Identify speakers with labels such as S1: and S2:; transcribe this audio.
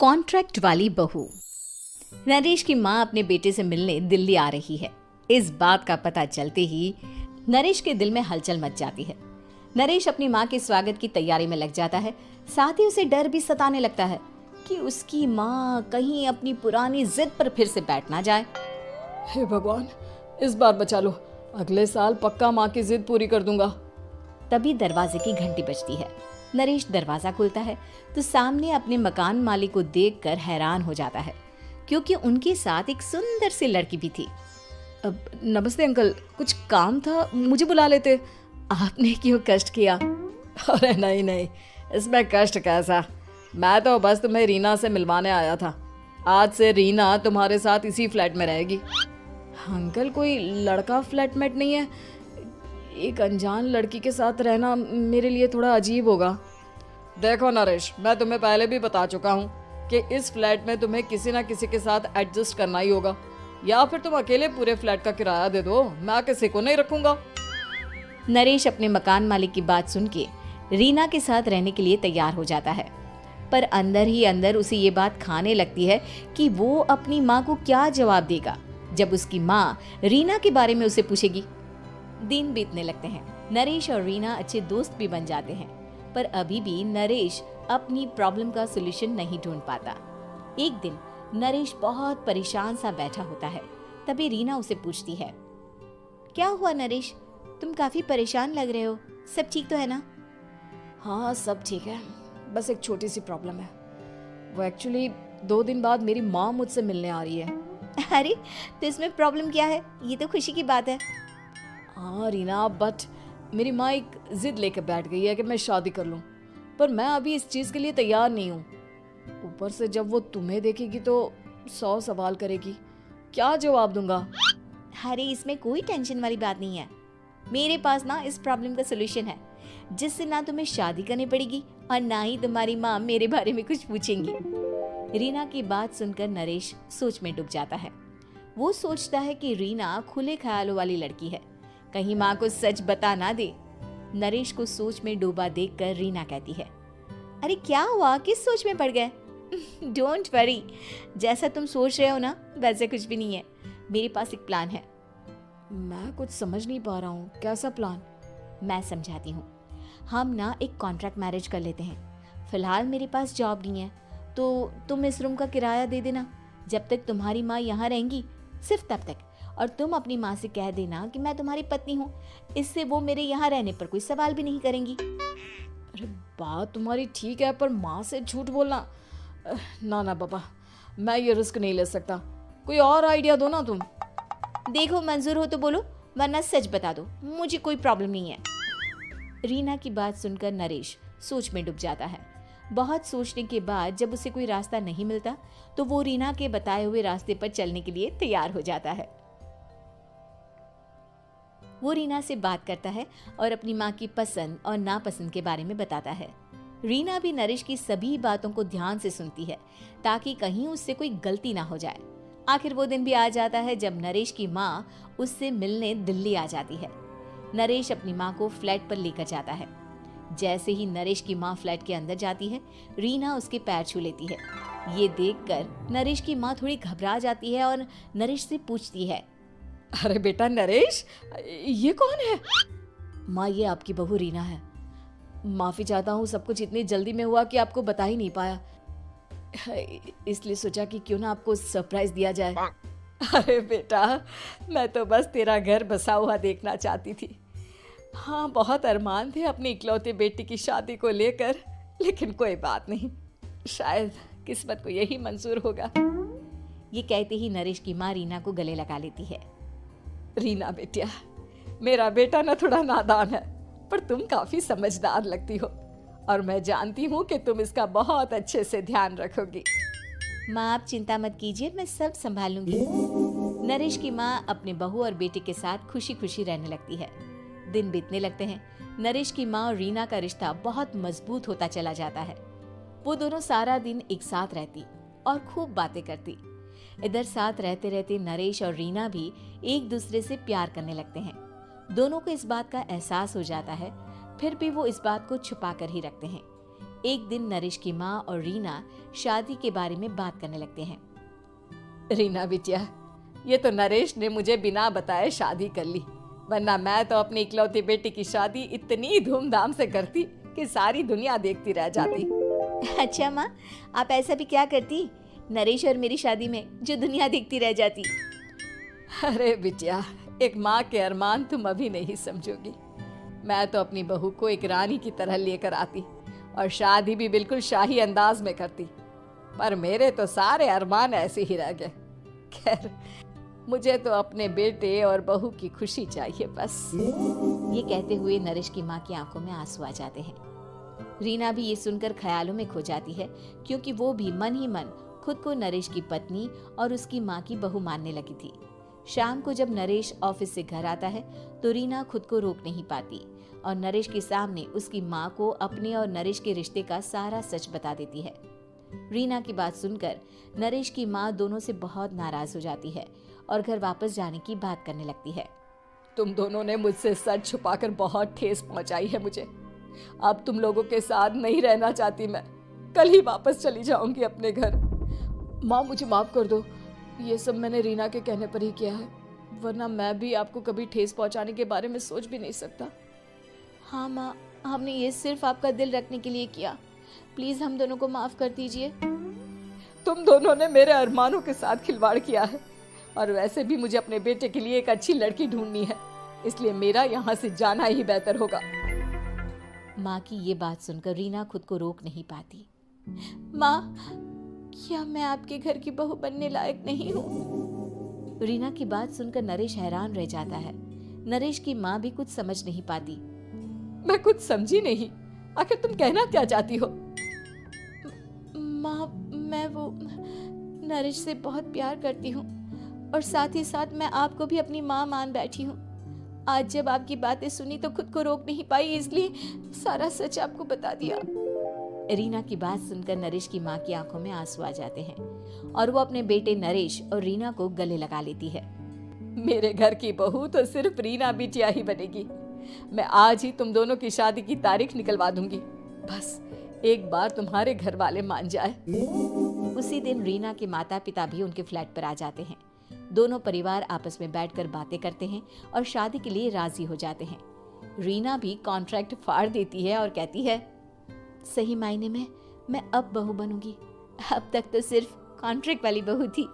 S1: Contract वाली बहू। नरेश की माँ अपने बेटे से मिलने दिल्ली आ रही है। इस बात का पता चलते ही नरेश के दिल में हलचल मच जाती है। नरेश अपनी माँ के स्वागत की तैयारी में लग जाता है। साथ ही उसे डर भी सताने लगता है कि उसकी माँ कहीं अपनी पुरानी जिद पर फिर से बैठ ना जाए।
S2: हे भगवान, इस बार बचा लो, अगले साल पक्का माँ की जिद पूरी कर दूंगा।
S1: तभी दरवाजे की घंटी बजती है। नरेश दरवाजा खोलता है तो सामने अपने मकान मालिक को देखकर हैरान हो जाता है, क्योंकि उनके साथ एक सुंदर सी लड़की भी थी।
S2: अब नमस्ते अंकल, कुछ काम था, मुझे बुला लेते।
S1: आपने क्यों कष्ट किया?
S2: अरे नहीं नहीं, इसमें कष्ट कैसा, मैं तो बस तुम्हें रीना से मिलवाने आया था। आज से रीना तुम्हारे साथ इसी फ्लैट में रहेगी। अंकल, कोई लड़का फ्लैटमेट नहीं है? एक अनजान लड़की के साथ रहना मेरे लिए थोड़ा अजीब होगा। देखो नरेश, मैं तुम्हें पहले भी बता चुका हूँ कि इस फ्लैट में तुम्हें किसी ना किसी के साथ एडजस्ट करना ही होगा, या फिर तुम अकेले पूरे फ्लैट का किराया दे दो, मैं किसी को नहीं रखूंगा।
S1: नरेश अपने मकान मालिक की बात सुन के रीना के साथ रहने के लिए तैयार हो जाता है, पर अंदर ही अंदर उसे ये बात खाने लगती है कि वो अपनी माँ को क्या जवाब देगा जब उसकी माँ रीना के बारे में उसे पूछेगी। दिन बीतने लगते हैं। नरेश और रीना अच्छे दोस्त भी बन जाते हैं, पर अभी भी नरेश अपनी प्रॉब्लम का सलूशन नहीं ढूंढ पाता। एक दिन नरेश बहुत परेशान सा बैठा होता है। तभी रीना उसे पूछती है, क्या हुआ नरेश, तुम काफी परेशान लग रहे हो, सब ठीक तो है ना?
S2: हाँ सब ठीक है, बस एक छोटी सी प्रॉब्लम है। वो एक्चुअली 2 दिन बाद मेरी माँ मुझसे मिलने आ रही है।
S1: अरे तो इसमें प्रॉब्लम क्या है, ये तो खुशी की बात है।
S2: हाँ रीना, बट मेरी माँ एक जिद लेकर बैठ गई है कि मैं शादी कर लूँ, पर मैं अभी इस चीज़ के लिए तैयार नहीं हूँ। ऊपर से जब वो तुम्हें देखेगी तो 100 सवाल करेगी, क्या जवाब दूंगा?
S1: अरे इसमें कोई टेंशन वाली बात नहीं है। मेरे पास ना इस प्रॉब्लम का सलूशन है, जिससे ना तुम्हें शादी करनी पड़ेगी और ना ही तुम्हारी माँ मेरे बारे में कुछ पूछेंगी। रीना की बात सुनकर नरेश सोच में डूब जाता है। वो सोचता है कि रीना खुले ख्यालों वाली लड़की है, कहीं माँ को सच बता ना दे। नरेश को सोच में डूबा देखकर रीना कहती है, अरे क्या हुआ, किस सोच में पड़ गए? डोंट वरी, जैसा तुम सोच रहे हो ना वैसे कुछ भी नहीं है। मेरे पास एक प्लान है।
S2: मैं कुछ समझ नहीं पा रहा हूँ, कैसा प्लान?
S1: मैं समझाती हूँ। हम ना एक कॉन्ट्रैक्ट मैरिज कर लेते हैं। फिलहाल मेरे पास जॉब नहीं है, तो तुम इस रूम का किराया दे देना जब तक तुम्हारी माँ यहाँ रहेंगी, सिर्फ तब तक। और तुम अपनी माँ से कह देना कि मैं तुम्हारी पत्नी हूँ, इससे वो मेरे यहाँ रहने पर कोई सवाल भी नहीं करेंगी।
S2: अरे बात तुम्हारी ठीक है, पर माँ से झूठ बोलना, ना ना बाबा, मैं ये रिस्क नहीं ले सकता। कोई और आइडिया दो ना तुम।
S1: देखो मंजूर हो तो बोलो, वरना सच बता दो, मुझे कोई प्रॉब्लम नहीं है। रीना की बात सुनकर नरेश सोच में डूब जाता है। बहुत सोचने के बाद जब उसे कोई रास्ता नहीं मिलता तो वो रीना के बताए हुए रास्ते पर चलने के लिए तैयार हो जाता है। वो रीना से बात करता है और अपनी माँ की पसंद और नापसंद के बारे में बताता है। रीना भी नरेश की सभी बातों को ध्यान से सुनती है, ताकि कहीं उससे कोई गलती ना हो जाए। आखिर वो दिन भी आ जाता है जब नरेश की माँ उससे मिलने दिल्ली आ जाती है। नरेश अपनी माँ को फ्लैट पर लेकर जाता है। जैसे ही नरेश की माँ फ्लैट के अंदर जाती है, रीना उसके पैर छू लेती है। ये देखकर नरेश की माँ थोड़ी घबरा जाती है और नरेश से पूछती है,
S2: अरे बेटा नरेश, ये कौन है?
S1: माँ, ये आपकी बहू रीना है।
S2: माफी चाहता हूँ, सब कुछ इतनी जल्दी में हुआ कि आपको बता ही नहीं पाया, इसलिए सोचा कि क्यों ना आपको सरप्राइज दिया जाए। अरे बेटा, मैं तो बस तेरा घर बसा हुआ देखना चाहती थी। हाँ, बहुत अरमान थे अपनी इकलौते बेटी की शादी को लेकर, लेकिन कोई बात नहीं, शायद किस्मत को यही मंजूर होगा।
S1: ये कहते ही नरेश की माँ रीना को गले लगा लेती है।
S2: रीना बेटिया, मेरा बेटा ना थोड़ा नादान है, पर तुम काफी समझदार लगती हो, और मैं जानती हूँ कि तुम इसका बहुत अच्छे से ध्यान रखोगी।
S1: माँ आप चिंता मत कीजिए, मैं सब संभाल लूंगी। नरेश की माँ अपने बहू और बेटे के साथ खुशी खुशी रहने लगती है। दिन बीतने लगते हैं। नरेश की माँ और रीना का रिश्ता बहुत मजबूत होता चला जाता है। वो दोनों सारा दिन एक साथ रहती और खूब बातें करती। इधर साथ रहते रहते नरेश और रीना भी एक दूसरे से प्यार करने लगते हैं। दोनों को इस बात का एहसास हो जाता है, फिर भी वो इस बात को छुपा कर ही रखते हैं। एक दिन नरेश की माँ और रीना शादी के बारे में बात करने लगते हैं।
S2: रीना बिटिया, ये तो नरेश ने मुझे बिना बताए शादी कर ली, वरना मैं तो अपनी इकलौती बेटी की शादी इतनी धूमधाम से करती कि सारी दुनिया देखती रह जाती।
S1: अच्छा माँ, आप ऐसा भी क्या करती नरेश और मेरी शादी में जो दुनिया देखती रह जाती?
S2: अरे बिटिया, एक माँ के अरमान तुम अभी नहीं समझोगी। मैं तो अपनी बहू को एक रानी की तरह लेकर आती और शादी भी बिल्कुल शाही अंदाज में करती, पर मेरे तो सारे अरमान ऐसे ही रह गए। खैर, मुझे तो अपने बेटे और बहू की खुशी चाहिए बस।
S1: ये कहते हुए नरेश की माँ की आंखों में आंसू आ जाते हैं। रीना भी ये सुनकर ख्यालों में खो जाती है, क्योंकि वो भी मन ही मन खुद को नरेश की पत्नी और उसकी माँ की बहू मानने लगी थी। शाम को जब नरेश ऑफिस से घर आता है तो रीना खुद को रोक नहीं पाती और नरेश के सामने उसकी माँ को अपने और नरेश के रिश्ते का सारा सच बता देती है। रीना की बात सुनकर नरेश की माँ दोनों से बहुत नाराज हो जाती है और घर वापस जाने की बात करने लगती है।
S2: तुम दोनों ने मुझसे सच छुपाकर बहुत ठेस पहुंचाई है मुझे। अब तुम लोगों के साथ नहीं रहना चाहती मैं, कल ही वापस चली जाऊंगी अपने घर। माँ, मुझे माफ कर दो, ये सब मैंने रीना के कहने पर ही किया है, वरना मैं भी आपको कभी ठेस पहुंचाने के बारे में सोच भी नहीं सकता।
S1: हाँ माँ, हमने ये सिर्फ आपका दिल रखने के लिए किया, प्लीज हम दोनों को माफ कर दीजिए।
S2: तुम दोनों ने मेरे अरमानों के साथ खिलवाड़ किया है, और वैसे भी मुझे अपने बेटे के लिए एक अच्छी लड़की ढूंढनी है, इसलिए मेरा यहाँ से जाना ही बेहतर होगा।
S1: माँ की ये बात सुनकर रीना खुद को रोक नहीं पाती। माँ, क्या मैं आपके घर की बहू बनने लायक नहीं हूँ? रीना की बात सुनकर नरेश हैरान रह जाता है। नरेश की माँ भी कुछ समझ नहीं पाती।
S2: मैं कुछ समझी नहीं, आखिर तुम कहना क्या चाहती हो?
S1: माँ, मैं वो नरेश से बहुत प्यार करती हूँ और साथ ही साथ मैं आपको भी अपनी माँ मान बैठी हूँ। आज जब आपकी बातें सुनी तो खुद को रोक नहीं पाई, इसलिए सारा सच आपको बता दिया। रीना की बात सुनकर नरेश की माँ की आंखों में आंसू आ जाते हैं और वो अपने बेटे नरेश और रीना को गले लगा लेती है।
S2: मेरे घर की बहू तो सिर्फ रीना बिटिया ही बनेगी। मैं आज ही तुम दोनों की शादी की तारीख निकलवा दूंगी, बस एक बार तुम्हारे घर वाले मान जाए।
S1: उसी दिन रीना के माता पिता भी उनके फ्लैट पर आ जाते हैं। दोनों परिवार आपस में बैठकर बातें करते हैं और शादी के लिए राजी हो जाते हैं। रीना भी कॉन्ट्रैक्ट फाड़ देती है और कहती है, सही मायने में मैं अब बहू बनूंगी, अब तक तो सिर्फ कॉन्ट्रैक्ट वाली बहू थी।